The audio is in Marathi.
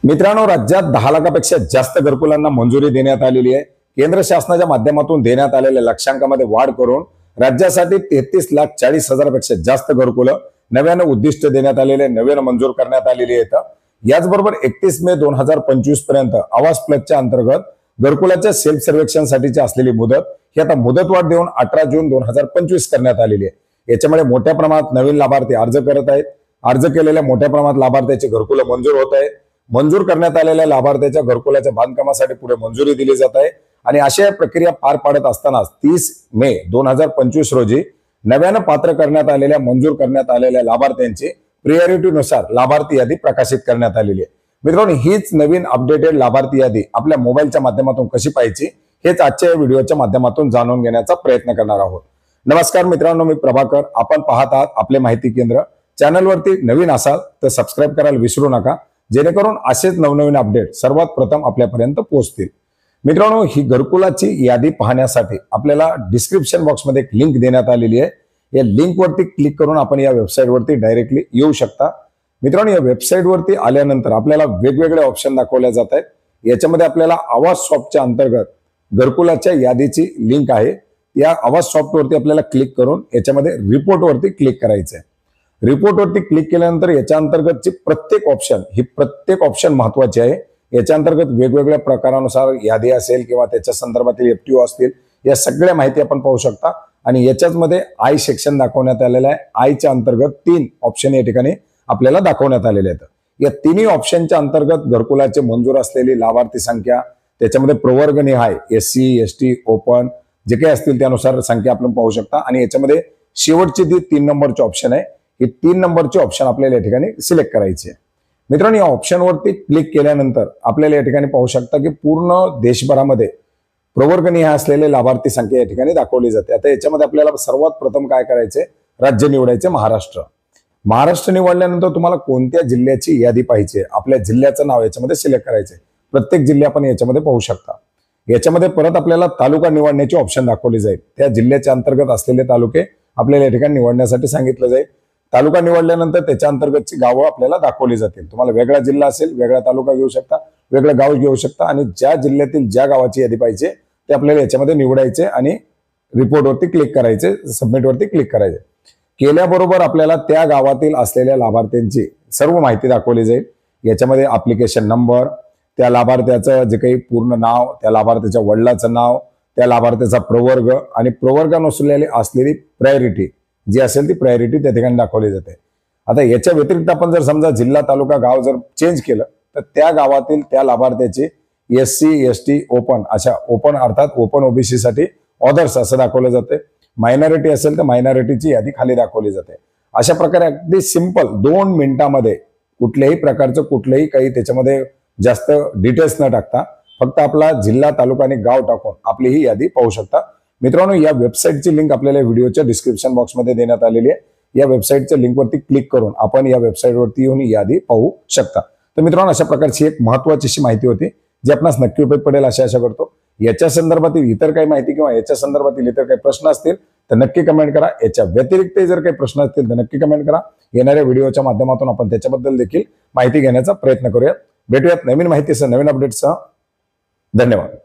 मित्रांनो, राज्यात 10 लाखापेक्षा जास्त घरकुलांना मंजुरी देण्यात आलेली आहे। केंद्र शासनाच्या माध्यमातून देण्यात आलेल्या लक्ष्यांकामध्ये वाढ करून राज्यासाठी 33,40,000पेक्षा जास्त घरकुलं नव्यानं उद्दिष्ट देण्यात आलेले नव्यानं मंजूर करण्यात आलेली आहेत। याचबरोबर 31 मे 2025 पर्यंत आवास प्लसच्या अंतर्गत घरकुलाच्या सेल्फ सर्वेक्षणसाठीची असलेली मुदत ही आता मुदतवाढ देऊन 18 जून 2025 करण्यात आलेली आहे। याच्यामुळे मोठ्या प्रमाणात नवीन लाभार्थी अर्ज करत आहेत। अर्ज केलेल्या मोठ्या प्रमाणात लाभार्थ्यांची घरकुलं मंजूर होत आहे। मंजूर करण्यात आलेल्या लाभार्थ्याच्या घरकुलाच्या बांधकामासाठी पुढे मंजुरी दिली जात आहे आणि अशा प्रक्रिया पार पाडत असताना 30 मे 2025 रोजी नव्यानं पात्र करण्यात आलेल्या मंजूर करण्यात आलेल्या लाभार्थ्यांची प्रियोरिटीनुसार लाभार्थी यादी प्रकाशित करण्यात आलेली आहे। मित्रांनो, हीच नवीन अपडेटेड लाभार्थी यादी आपल्या मोबाईलच्या माध्यमातून कशी पाहायची हेच आजच्या व्हिडिओच्या माध्यमातून जाणून घेण्याचा प्रयत्न करणार आहोत। नमस्कार मित्रांनो, मी प्रभाकर। आपण पाहत आहात आपले माहिती केंद्र। चॅनलवरती नवीन असाल तर सबस्क्राईब करायला विसरू नका, जेणेकरून असेच नवनवीन अपडेट सर्वात प्रथम आपल्यापर्यंत पोहोचतील। मित्रांनो, ही घरकुलाची यादी पाहण्यासाठी आपल्याला डिस्क्रिप्शन बॉक्समध्ये एक लिंक देण्यात आलेली आहे। या लिंकवरती क्लिक करून आपण या वेबसाईटवरती डायरेक्टली येऊ शकता। मित्रांनो, या वेबसाईटवरती आल्यानंतर आपल्याला वेगवेगळे ऑप्शन दाखवले जात आहेत। याच्यामध्ये आपल्याला आवाज सॉफ्टच्या अंतर्गत घरकुलाच्या यादीची लिंक आहे। या आवाज सॉफ्टवरती आपल्याला क्लिक करून याच्यामध्ये रिपोर्टवरती क्लिक करायचं आहे। रिपोर्टवरती क्लिक केल्यानंतर याच्या अंतर्गतची प्रत्येक ऑप्शन महत्वाची आहे। याच्या अंतर्गत वेगवेगळ्या प्रकारानुसार यादी असेल किंवा त्याच्या संदर्भातील एफटीओ असतील, या सगळ्या माहिती आपण पाहू शकता। आणि याच्याच मध्ये आय सेक्शन दाखवण्यात आलेलं आहे। आयच्या अंतर्गत 3 ऑप्शन या ठिकाणी आपल्याला दाखवण्यात आलेले आहेत। या तिन्ही ऑप्शनच्या अंतर्गत घरकुलाचे मंजूर असलेली लाभार्थी संख्या, त्याच्यामध्ये प्रवर्ग निहाय एससी एसटी ओपन जे काही असतील त्यानुसार संख्या आपण पाहू शकता। आणि याच्यामध्ये शेवटची जी 3 नंबरची ऑप्शन आहे, ही 3 नंबरची ऑप्शन आपल्याला या ठिकाणी सिलेक्ट करायची आहे। मित्रांनो, या ऑप्शनवरती क्लिक केल्यानंतर आपल्याला या ठिकाणी पाहू शकता की पूर्ण देशभरामध्ये प्रवर्गनिहाय असलेले लाभार्थी संख्या या ठिकाणी दाखवली जाते। आता याच्यामध्ये आपल्याला सर्वात प्रथम काय करायचे, राज्य निवडायचे महाराष्ट्र। महाराष्ट्र निवडल्यानंतर तुम्हाला कोणत्या जिल्ह्याची यादी पाहिजे, आपल्या जिल्ह्याचं नाव याच्यामध्ये सिलेक्ट करायचे। प्रत्येक जिल्हे आपण याच्यामध्ये पाहू शकता। याच्यामध्ये परत आपल्याला तालुका निवडण्याची ऑप्शन दाखवली जाईल। त्या जिल्ह्याच्या अंतर्गत असलेले तालुके आपल्याला या ठिकाणी निवडण्यासाठी सांगितलं जाईल। तालुका निवडल्यानंतर त्याच्या अंतर्गतची गावं आपल्याला दाखवली जातील। तुम्हाला वेगळा जिल्हा असेल, वेगळा तालुका घेऊ शकता, वेगळं गाव घेऊ शकता आणि ज्या जिल्ह्यातील ज्या गावाची यादी पाहिजे ते आपल्याला याच्यामध्ये निवडायचे आणि रिपोर्टवरती क्लिक करायचे, सबमिटवरती क्लिक करायचे। केल्याबरोबर आपल्याला त्या गावातील असलेल्या लाभार्थ्यांची सर्व माहिती दाखवली जाईल। याच्यामध्ये ऍप्लिकेशन नंबर, त्या लाभार्थ्याचं जे काही पूर्ण नाव, त्या लाभार्थ्याच्या वडिलाचं नाव, त्या लाभार्थ्याचा प्रवर्ग आणि प्रवर्गानुसार असलेली प्रायोरिटी जी असेल ती प्रायोरिटी त्या ठिकाणी दाखवली जाते। आता याच्या व्यतिरिक्त आपण जर समजा जिल्हा तालुका गाव जर चेंज केलं तर त्या गावातील त्या लाभार्थ्याची एससी एसटी ओपन अशा ओपन अर्थात ओपन ओबीसी साठी ऑदर्स असं दाखवलं जाते। मायनॉरिटी असेल तर मायनॉरिटीची यादी खाली दाखवली जाते। अशा प्रकारे अगदी सिंपल 2 मिनिटांमध्ये कुठल्याही प्रकारचं कुठलंही काही त्याच्यामध्ये जास्त डिटेल्स न टाकता फक्त आपला जिल्हा तालुका आणि गाव टाकून आपली ही यादी पाहू शकता। मित्रांनो, या वेबसाईटची लिंक आपल्याला व्हिडिओच्या डिस्क्रिप्शन बॉक्समध्ये देण्यात आलेली आहे। या वेबसाईटच्या लिंकवरती क्लिक करून आपण या वेबसाईटवरती येऊन ही यादी पाहू शकता। तर मित्रांनो, अशा प्रकारची एक महत्त्वाची अशी माहिती होती जी आपणास नक्की उपयोग पडेल अशी आशा करतो। याच्या संदर्भातील इतर काही माहिती किंवा याच्या संदर्भातील इतर काही प्रश्न असतील तर नक्की कमेंट करा। याच्या व्यतिरिक्त जर काही प्रश्न असतील तर नक्की कमेंट करा। येणाऱ्या व्हिडिओच्या माध्यमातून आपण त्याच्याबद्दल देखील माहिती घेण्याचा प्रयत्न करूयात। भेटूयात नवीन माहितीसह, नवीन अपडेटसह। धन्यवाद।